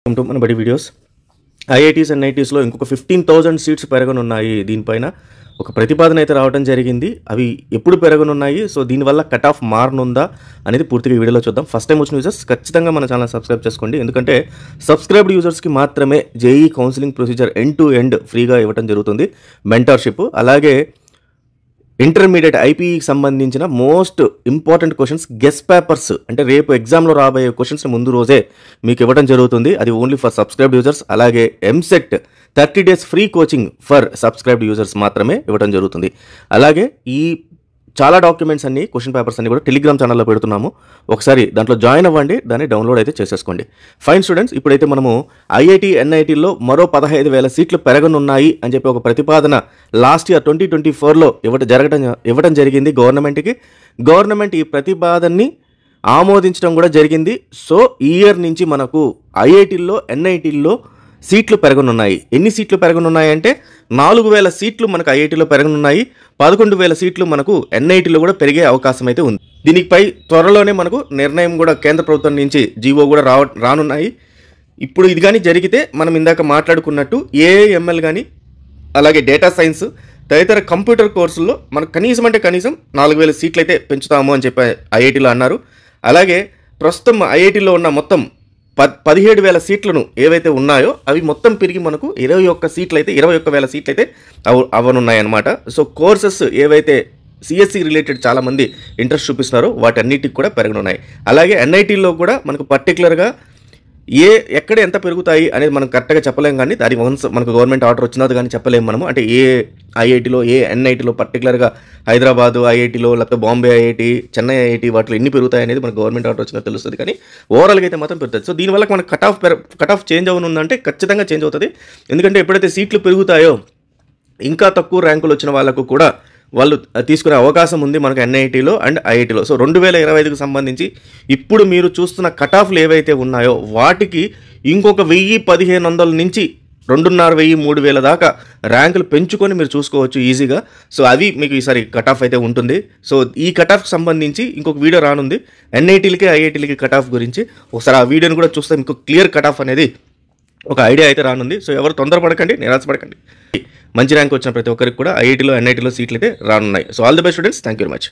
Welcome to మన బడి videos. IITs and ఐఐటీస్లో ఇంకొక 15,000 సీట్స్ పెరగనున్నాయి. దీనిపైన ఒక ప్రతిపాదన అయితే రావడం జరిగింది. అవి ఎప్పుడు పెరగనున్నాయి, సో దీనివల్ల కట్ ఆఫ్ మారనుందా అనేది పూర్తిగా ఈ వీడియోలో చూద్దాం. ఫస్ట్ టైం వచ్చిన యూజర్స్ ఖచ్చితంగా మన ఛానల్ సబ్స్క్రైబ్ చేసుకోండి, ఎందుకంటే సబ్స్క్రైబ్డ్ యూజర్స్కి మాత్రమే JEE counselling procedure end to end ఫ్రీగా ఇవ్వడం జరుగుతుంది. మెంటర్షిప్, అలాగే ఇంటర్మీడియట్ ఐపీఈకి సంబంధించిన most important questions guess papers, అంటే రేపు ఎగ్జామ్లో రాబోయే క్వశ్చన్స్ ముందు రోజే మీకు ఇవ్వడం జరుగుతుంది. అది ఓన్లీ ఫర్ సబ్స్క్రైబ్డ్ యూజర్స్. అలాగే EAMCET 30 days free coaching for subscribed users మాత్రమే ఇవ్వడం జరుగుతుంది. అలాగే ఈ చాలా డాక్యుమెంట్స్ అన్ని, క్వశ్చన్ పేపర్స్ అన్ని కూడా టెలిగ్రామ్ ఛానల్లో పెడుతున్నాము. ఒకసారి దాంట్లో జాయిన్ అవ్వండి, దాన్ని డౌన్లోడ్ అయితే చేసేసుకోండి. ఫైన్ స్టూడెంట్స్, ఇప్పుడైతే మనము ఐఐటి ఎన్ఐటీలో మరో 15,000 సీట్లు పెరగనున్నాయి అని చెప్పి ఒక ప్రతిపాదన లాస్ట్ ఇయర్ 2024లో ఇవ్వడం జరిగింది గవర్నమెంట్కి. గవర్నమెంట్ ఈ ప్రతిపాదనని ఆమోదించడం కూడా జరిగింది. సో ఈ ఇయర్ నుంచి మనకు ఐఐటీల్లో ఎన్ఐటీల్లో సీట్లు పెరగనున్నాయి. ఎన్ని సీట్లు పెరగనున్నాయి అంటే 4,000 సీట్లు మనకు ఐఐటీలో పెరగనున్నాయి. 11,000 సీట్లు మనకు ఎన్ఐటీలో కూడా పెరిగే అవకాశం అయితే ఉంది. దీనిపై త్వరలోనే మనకు నిర్ణయం కూడా కేంద్ర ప్రభుత్వం నుంచి జీవో కూడా రానున్నాయి. ఇప్పుడు ఇది కానీ జరిగితే మనం ఇందాక మాట్లాడుకున్నట్టు ఏఐఎంఎల్ కానీ, అలాగే డేటా సైన్స్ తదితర కంప్యూటర్ కోర్సుల్లో మనకు కనీసం 4,000 సీట్లు అయితే పెంచుతాము అని చెప్పి ఐఐటీలో అన్నారు. అలాగే ప్రస్తుతం ఐఐటీలో ఉన్న మొత్తం 17,000 సీట్లను ఏవైతే ఉన్నాయో అవి మొత్తం పెరిగి మనకు 21,000 సీట్లు అయితే అవనున్నాయన్నమాట. సో కోర్సెస్ ఏవైతే సిఎస్సి రిలేటెడ్ చాలామంది ఇంట్రెస్ట్ చూపిస్తున్నారో వాటన్నిటికి కూడా పెరగనున్నాయి. అలాగే ఎన్ఐటీలో కూడా మనకు పర్టికులర్గా ఎక్కడ ఎంత పెరుగుతాయి అనేది మనం కరెక్ట్గా చెప్పలేము, కానీ దాని వన్స్ మనకు గవర్నమెంట్ ఆర్డర్ వచ్చినది కానీ చెప్పలేము మనము. అంటే ఏ ఐఐటీలో ఏ ఎన్ఐటీలో పర్టికులర్గా హైదరాబాదు ఐఐటీలో, లేకపోతే బాంబే ఐఐటీ, చెన్నై ఐఐటీ వాటిలో ఎన్ని పెరుగుతాయి అనేది మనకు గవర్నమెంట్ ఆర్డర్ వచ్చినది తెలుస్తుంది, కానీ ఓవరాల్గా అయితే మాత్రం పెరుగుతుంది. సో దీనివల్ల మనకు కట్ ఆఫ్ చేంజ్ అవునుందంటే ఖచ్చితంగా చేంజ్ అవుతుంది. ఎందుకంటే ఎప్పుడైతే సీట్లు పెరుగుతాయో ఇంకా తక్కువ ర్యాంకులు వచ్చిన వాళ్ళకు కూడా వాళ్ళు తీసుకునే అవకాశం ఉంది మనకు ఎన్ఐటీలో అండ్ ఐఐటీలో. సో 2025కి సంబంధించి ఇప్పుడు మీరు చూస్తున్న కట్ ఆఫ్లు ఏవైతే ఉన్నాయో వాటికి ఇంకొక 1,000-1,500 నుంచి 2,500, 3,000 దాకా ర్యాంకులు పెంచుకొని మీరు చూసుకోవచ్చు ఈజీగా. సో అది మీకు ఈసారి కట్ ఆఫ్ అయితే ఉంటుంది. సో ఈ కట్ ఆఫ్కి సంబంధించి ఇంకొక వీడియో రానుంది ఎన్ఐటీలకి ఐఐటీలకి కట్ ఆఫ్ గురించి. ఒకసారి ఆ వీడియోని కూడా చూస్తే మీకు క్లియర్ కట్ ఆఫ్ అనేది ఒక ఐడియా అయితే రానుంది. సో ఎవరు తొందరపడకండి, నిరాశపడకండి. మంచి ర్యాంక్ వచ్చిన ప్రతి ఒక్కరికి కూడా ఐఐటీలో ఎన్ఐటీలో సీట్లు అయితే రానున్నాయి. So all the best students, thank you very much.